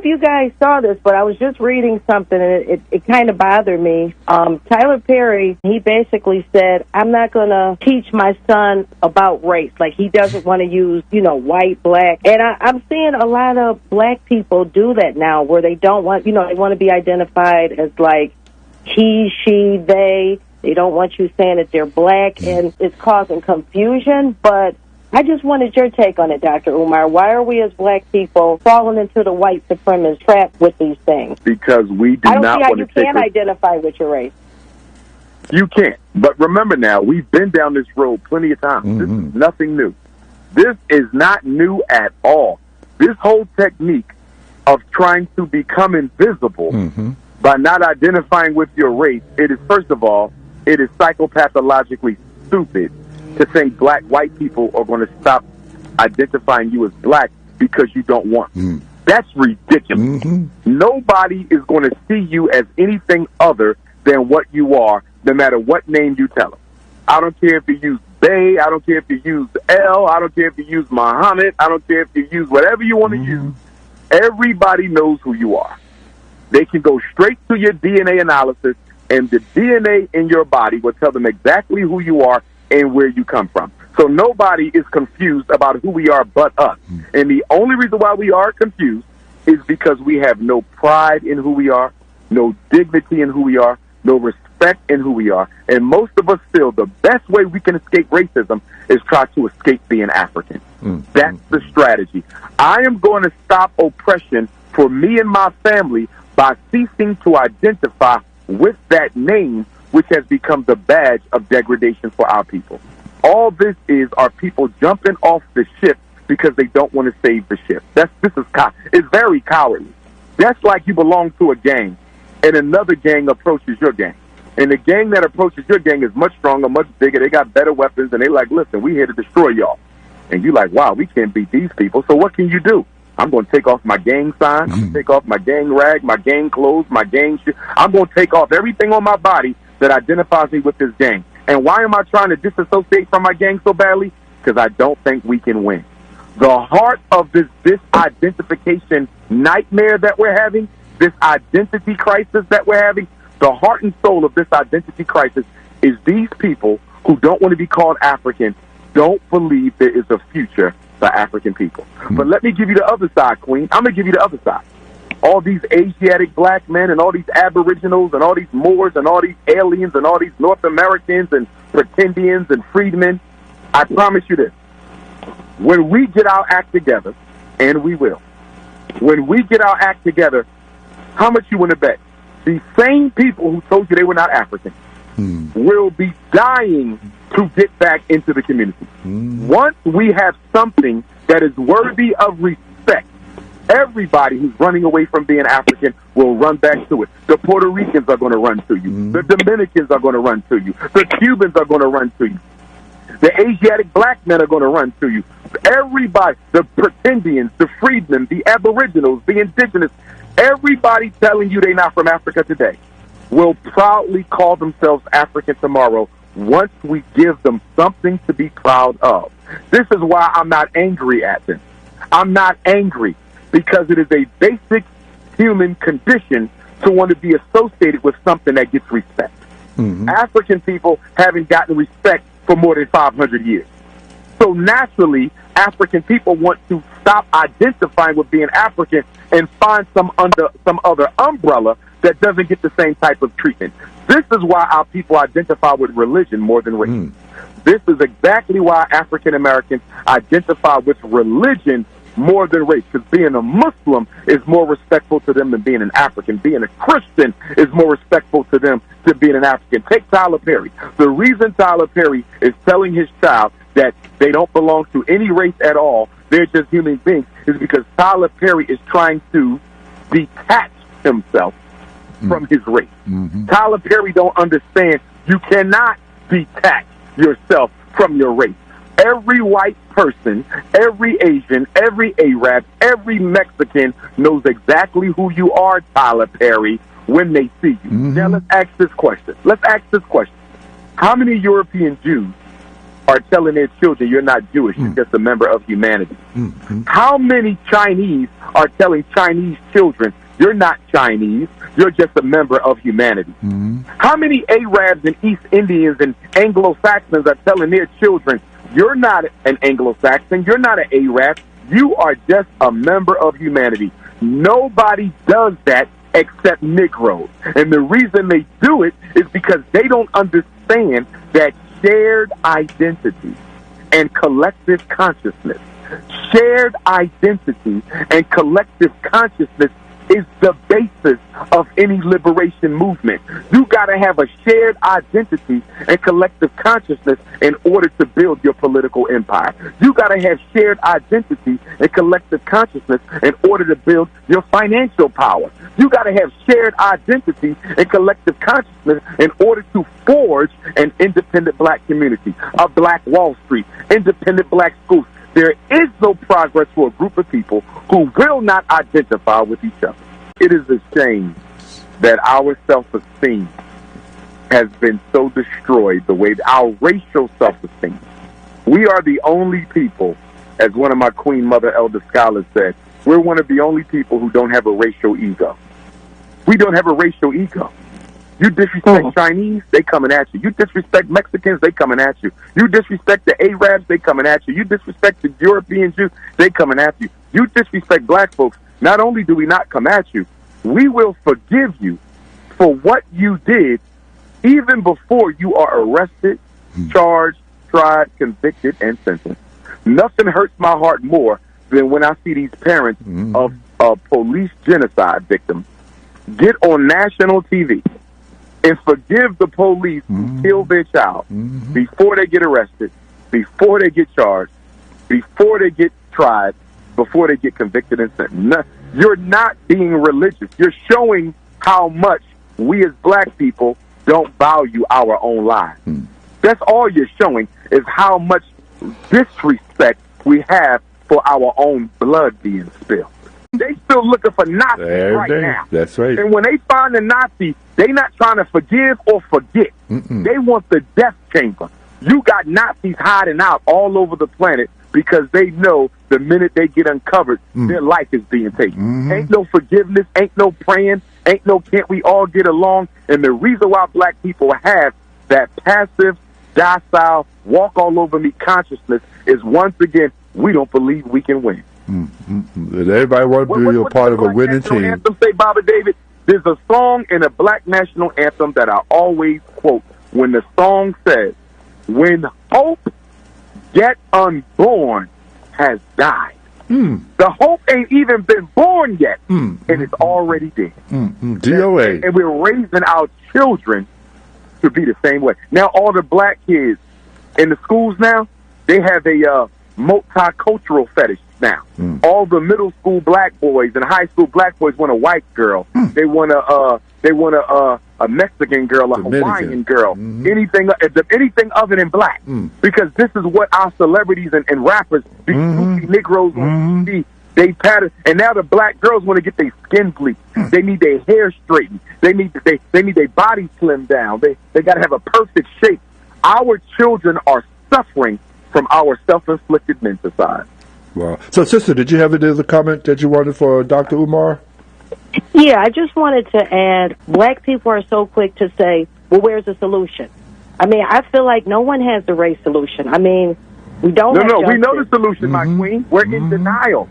if you guys saw this, but I was just reading something, and it kind of bothered me. Tyler Perry, he basically said, I'm not going to teach my son about race. Like, he doesn't want to use, white, black. And I'm seeing a lot of black people do that now, where they don't want, they want to be identified as, like, he, she, they. They don't want you saying that they're black, and it's causing confusion. But I just wanted your take on it, Dr. Umar. Why are we as black people falling into the white supremacist trap with these things? Because we do not want to take... I don't see how you can't identify with your race. You can't. But remember now, we've been down this road plenty of times. This is nothing new. This is not new at all. This whole technique of trying to become invisible by not identifying with your race, it is, first of all, it is psychopathologically stupid to think white people are going to stop identifying you as black because you don't want to. That's ridiculous. Nobody is going to see you as anything other than what you are, no matter what name you tell them. I don't care if you use Bay, I don't care if you use L, I don't care if you use Muhammad, I don't care if you use whatever you want to use. Everybody knows who you are. They can go straight to your DNA analysis, and the DNA in your body will tell them exactly who you are and where you come from. So nobody is confused about who we are but us. And the only reason why we are confused is because we have no pride in who we are, no dignity in who we are, no respect in who we are. And most of us feel the best way we can escape racism is try to escape being African. That's the strategy. I am going to stop oppression for me and my family by ceasing to identify with that name, which has become the badge of degradation for our people. All this are people jumping off the ship because they don't want to save the ship. It's very cowardly. That's like you belong to a gang, and another gang approaches your gang. And the gang that approaches your gang is much stronger, much bigger. They got better weapons, and they like, listen, we here to destroy y'all. And you like, wow, we can't beat these people. So what can you do? I'm going to take off my gang sign. I'm going to take off my gang rag, my gang clothes, my gang shit. I'm going to take off everything on my body that identifies me with this gang. And why am I trying to disassociate from my gang so badly? Because I don't think we can win. The heart of this identification nightmare that we're having, this identity crisis that we're having, the heart and soul of this identity crisis is these people who don't want to be called African, don't believe there is a future for African people. But let me give you the other side, Queen. I'm going to give you the other side. All these Asiatic black men and all these Aboriginals and all these Moors and all these aliens and all these North Americans and pretendians and freedmen, I promise you this. When we get our act together, and we will, when we get our act together, how much you want to bet? The same people who told you they were not African will be dying to get back into the community. Once we have something that is worthy of respect, everybody who's running away from being African will run back to it. The Puerto Ricans are going to run to you. The Dominicans are going to run to you. The Cubans are going to run to you. The Asiatic black men are going to run to you. Everybody, the pretendians, the freedmen, the aboriginals, the indigenous, everybody telling you they're not from Africa today will proudly call themselves African tomorrow once we give them something to be proud of. This is why I'm not angry at them. I'm not angry because it is a basic human condition to want to be associated with something that gets respect. African people haven't gotten respect for more than 500 years. So naturally, African people want to stop identifying with being African and find some other umbrella that doesn't get the same type of treatment. This is why our people identify with religion more than race. This is exactly why African Americans identify with religion more than race, because being a Muslim is more respectful to them than being an African. Being a Christian is more respectful to them than being an African. Take Tyler Perry. The reason Tyler Perry is telling his child that they don't belong to any race at all, they're just human beings, is because Tyler Perry is trying to detach himself from his race. Tyler Perry don't understand you cannot detach yourself from your race. Every white person, every Asian, every Arab, every Mexican knows exactly who you are, Tyler Perry, when they see you. Now let's ask this question. How many European Jews are telling their children, you're not Jewish, you're just a member of humanity? How many Chinese are telling Chinese children, you're not Chinese, you're just a member of humanity? How many Arabs and East Indians and Anglo-Saxons are telling their children, you're not an Anglo-Saxon, you're not an Arab, you are just a member of humanity? Nobody does that except Negroes. And the reason they do it is because they don't understand that shared identity and collective consciousness. Shared identity and collective consciousness is the basis of any liberation movement. You got to have a shared identity and collective consciousness in order to build your political empire. You got to have shared identity and collective consciousness in order to build your financial power. You got to have shared identity and collective consciousness in order to forge an independent black community, a black Wall Street, independent black schools. There is no progress for a group of people who will not identify with each other. It is a shame that our self-esteem has been so destroyed, the way our racial self-esteem. We are the only people, as one of my Queen Mother Elder scholars said, we're one of the only people who don't have a racial ego. We don't have a racial ego. You disrespect Chinese, they coming at you. You disrespect Mexicans, they coming at you. You disrespect the Arabs, they coming at you. You disrespect the European Jews, they coming at you. You disrespect black folks, not only do we not come at you, we will forgive you for what you did even before you are arrested, charged, tried, convicted, and sentenced. Nothing hurts my heart more than when I see these parents of police genocide victims get on national TV and forgive the police who killed their child before they get arrested, before they get charged, before they get tried, before they get convicted and sentenced. You're not being religious. You're showing how much we as black people don't value our own lives. That's all you're showing, is how much disrespect we have for our own blood being spilled. They still looking for Nazis right now. That's right. And when they find a Nazi, they not trying to forgive or forget. They want the death chamber. You got Nazis hiding out all over the planet because they know the minute they get uncovered, their life is being taken. Ain't no forgiveness, ain't no praying, ain't no can't we all get along. And the reason why black people have that passive, docile, walk all over me consciousness is, once again, we don't believe we can win. Everybody want to be a part of a winning team. Anthem say, Baba David? There's a song in a black national anthem that I always quote. When the song says, "When hope yet unborn has died." The hope ain't even been born yet, and it's already dead. DOA. And we're raising our children to be the same way. Now, all the black kids in the schools now, they have a multicultural fetish now. All the middle school black boys and high school black boys want a white girl. They want a Mexican girl, a Hawaiian girl, anything other than black, because this is what our celebrities and rappers, these Negroes on TV, they pattern. And now the black girls want to get their skin bleached. They need their hair straightened. They need their body slimmed down. They got to have a perfect shape. Our children are suffering from our self-inflicted menticide. Wow. So, sister, did you have any other comment that you wanted for Dr. Umar? Yeah, I just wanted to add, black people are so quick to say, well, where's the solution? I mean, I feel like no one has the race solution. I mean, we don't have justice. We know the solution, my queen. We're in denial.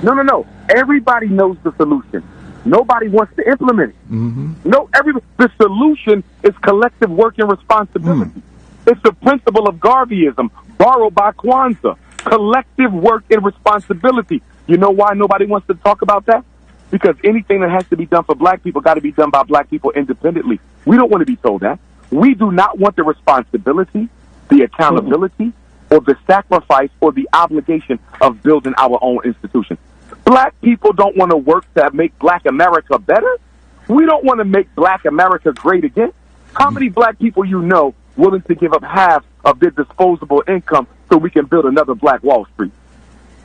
No. Everybody knows the solution. Nobody wants to implement it. The solution is collective work and responsibility. It's the principle of Garveyism, borrowed by Kwanzaa. Collective work and responsibility. You know why nobody wants to talk about that? Because anything that has to be done for black people got to be done by black people independently. We don't want to be told that. We do not want the responsibility, the accountability, or the sacrifice or the obligation of building our own institution. Black people don't want to work to make black America better. We don't want to make black America great again. How many black people you know willing to give up half of their disposable income so we can build another black Wall Street?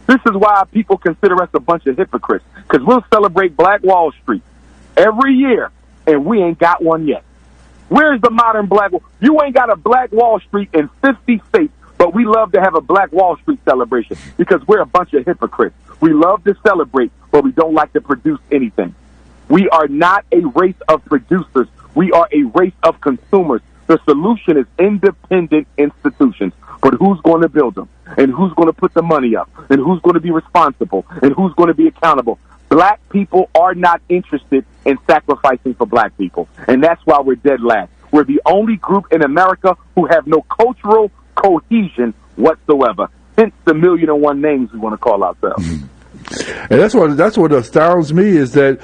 This is why people consider us a bunch of hypocrites, because we'll celebrate Black Wall Street every year, and we ain't got one yet. Where's the modern black? You ain't got a Black Wall Street in 50 states But we love to have a Black Wall Street celebration because we're a bunch of hypocrites. We love to celebrate, but we don't like to produce anything. We are not a race of producers. We are a race of consumers. The solution is independent institutions. But who's going to build them? And who's going to put the money up? And who's going to be responsible? And who's going to be accountable? Black people are not interested in sacrificing for black people. And that's why we're dead last. We're the only group in America who have no cultural cohesion whatsoever. Hence the 1,000,001 names we want to call ourselves. And that's what astounds me is that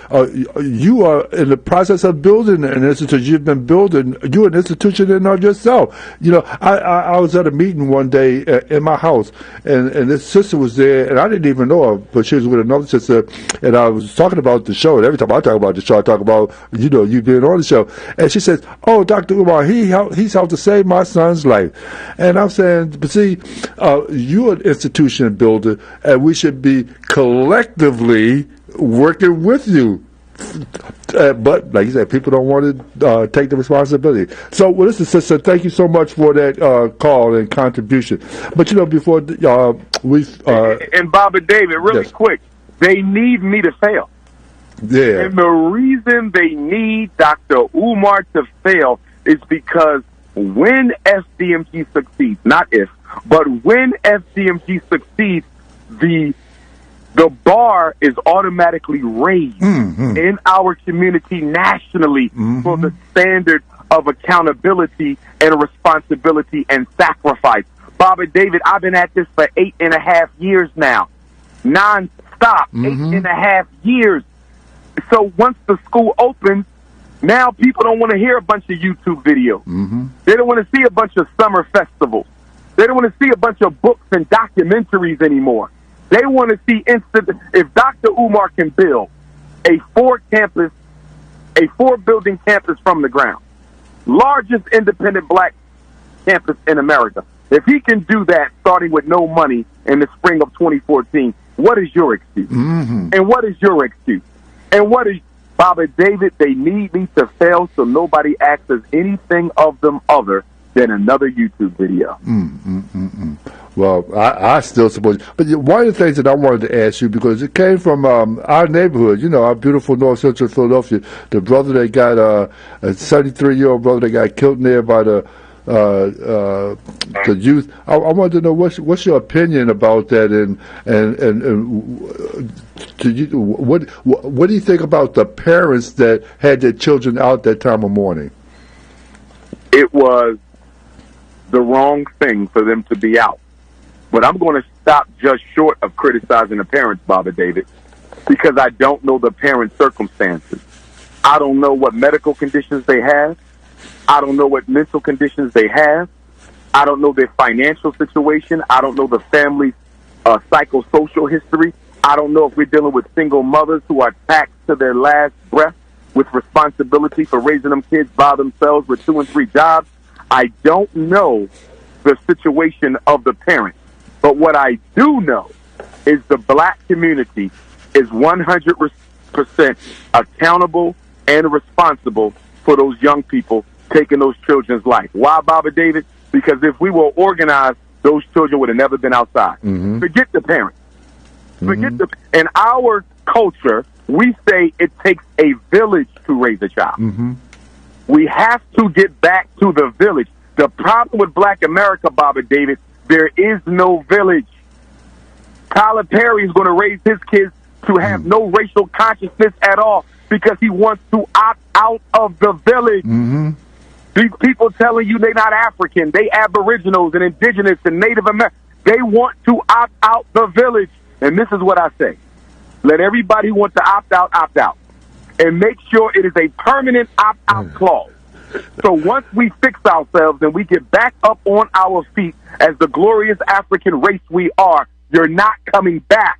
you are in the process of building an institution. You've been building. You're an institution in and of yourself. You know, I was at a meeting one day in my house, and this sister was there, and I didn't even know her, but she was with another sister, and I was talking about the show. And every time I talk about the show, I talk about you being on the show. And she says, "Oh, Dr. Umar, he's helped to save my son's life." And I'm saying, but see, you're an institution builder, and we should be collectively working with you. But like you said, people don't want to take the responsibility. So, well, listen, sister, thank you so much for that call and contribution. But before and Baba David, really quick, they need me to fail. Yeah. And the reason they need Dr. Umar to fail is because when FDMG succeeds, not if, but when FDMG succeeds, the bar is automatically raised in our community nationally for the standard of accountability and responsibility and sacrifice. Baba David, I've been at this for 8.5 years now. Non-stop, 8.5 years. So once the school opens, now people don't want to hear a bunch of YouTube videos. They don't want to see a bunch of summer festivals. They don't want to see a bunch of books and documentaries anymore. They want to see if Dr. Umar can build a 4-building campus from the ground, largest independent black campus in America. If he can do that, starting with no money in the spring of 2014, what is your excuse? And what is your excuse? And what is, Baba David, they need me to fail so nobody asks us anything of them other than another YouTube video. Well, I still support you. But one of the things that I wanted to ask you, because it came from our neighborhood, our beautiful North Central Philadelphia, the brother that got a 73-year-old brother that got killed there by the youth. I wanted to know what's your opinion about that, and what do you think about the parents that had their children out that time of morning? It was the wrong thing for them to be out. But I'm going to stop just short of criticizing the parents, Baba David, because I don't know the parents' circumstances. I don't know what medical conditions they have. I don't know what mental conditions they have. I don't know their financial situation. I don't know the family's psychosocial history. I don't know if we're dealing with single mothers who are taxed to their last breath with responsibility for raising them kids by themselves with 2 and 3 jobs. I don't know the situation of the parents. But what I do know is the black community is 100% accountable and responsible for those young people taking those children's life. Why, Baba David? Because if we were organized, those children would have never been outside. Forget the parents. In our culture, we say it takes a village to raise a child. We have to get back to the village. The problem with black America, Baba David, there is no village. Tyler Perry is going to raise his kids to have no racial consciousness at all because he wants to opt out of the village. These people telling you they're not African, they Aboriginals and Indigenous and Native American, they want to opt out the village. And this is what I say. Let everybody who wants to opt out. And make sure it is a permanent opt-out clause. So once we fix ourselves and we get back up on our feet as the glorious African race we are, you're not coming back.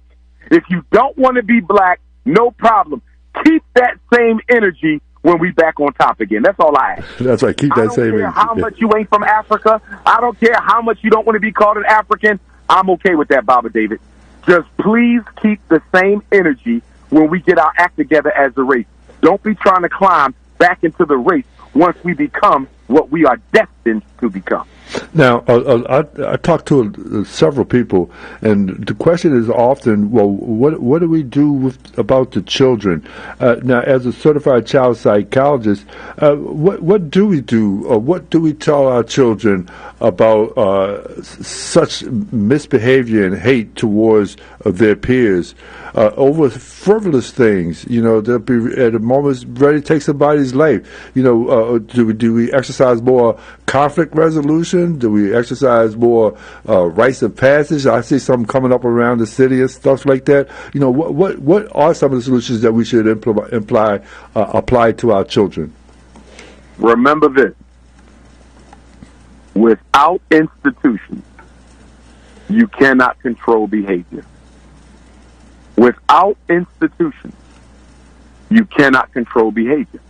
If you don't want to be black, no problem. Keep that same energy when we back on top again. That's all I ask. That's right. Keep that same energy. I don't care how much you ain't from Africa. I don't care how much you don't want to be called an African. I'm okay with that, Baba David. Just please keep the same energy when we get our act together as a race. Don't be trying to climb back into the race once we become what we are destined to become. Now, I talked to several people, and the question is often, well, what do we do about the children? Now, as a certified child psychologist, what do we do, or what do we tell our children about such misbehavior and hate towards their peers over frivolous things? They'll be at a moment ready to take somebody's life. Do we exercise more conflict resolution? Do we exercise more rites of passage? I see some coming up around the city and stuff like that. What are some of the solutions that we should apply to our children? Remember this. Without institutions, you cannot control behavior. Without institutions, you cannot control behavior.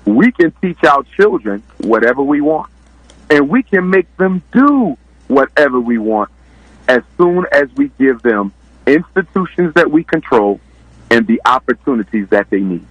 We can teach our children whatever we want, and we can make them do whatever we want as soon as we give them institutions that we control and the opportunities that they need.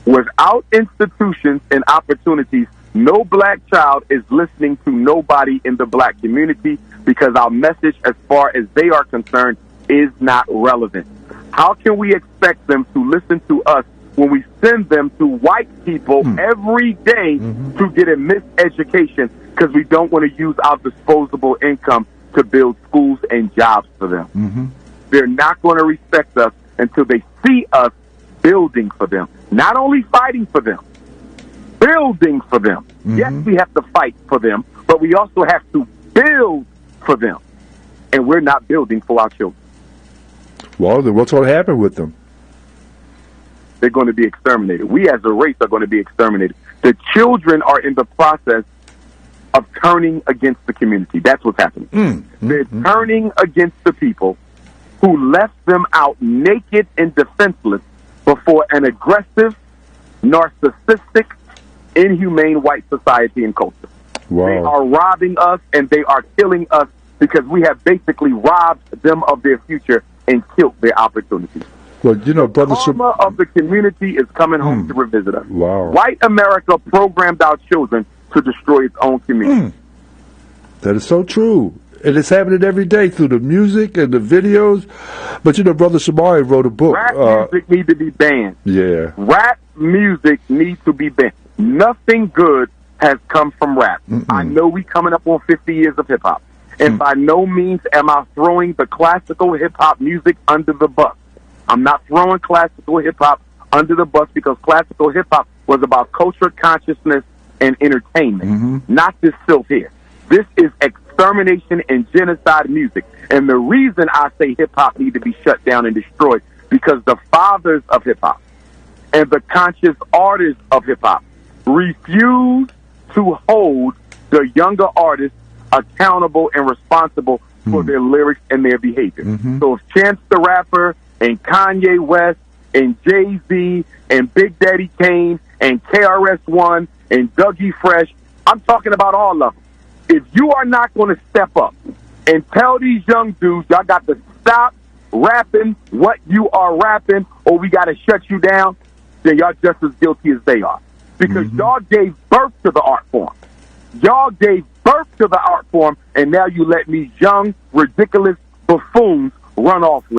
Without institutions and opportunities, no black child is listening to nobody in the black community because our message, as far as they are concerned, is not relevant. How can we expect them to listen to us when we send them to white people every day to get a miseducation because we don't want to use our disposable income to build schools and jobs for them? They're not going to respect us until they see us building for them. Not only fighting for them, building for them. Yes, we have to fight for them, but we also have to build for them. And we're not building for our children. Well, then what's going to happen with them? They're going to be exterminated. We as a race are going to be exterminated. The children are in the process of turning against the community. That's what's happening. They're turning against the people who left them out naked and defenseless before an aggressive, narcissistic, inhumane white society and culture. Wow. They are robbing us and they are killing us because we have basically robbed them of their future and killed their opportunities. Well, Brother, the karma of the community is coming home to revisit us. Wow. White America programmed our children to destroy its own community. That is so true. And it's happening every day through the music and the videos. But, Brother Shamari wrote a book. Rap music needs to be banned. Yeah. Rap music needs to be banned. Nothing good has come from rap. I know we coming up on 50 years of hip-hop. And by no means am I throwing the classical hip-hop music under the bus. I'm not throwing classical hip-hop under the bus because classical hip-hop was about culture, consciousness, and entertainment, not this filth here. This is extermination and genocide music. And the reason I say hip-hop need to be shut down and destroyed because the fathers of hip-hop and the conscious artists of hip-hop refuse to hold the younger artists accountable and responsible for their lyrics and their behavior. So if Chance the Rapper and Kanye West and Jay-Z and Big Daddy Kane and KRS-One and Dougie Fresh, I'm talking about all of them. If you are not going to step up and tell these young dudes, y'all got to stop rapping what you are rapping or we got to shut you down, then y'all just as guilty as they are. Because y'all gave birth to the art form. Y'all gave birth to the art form, and now you let these young, ridiculous buffoons run off with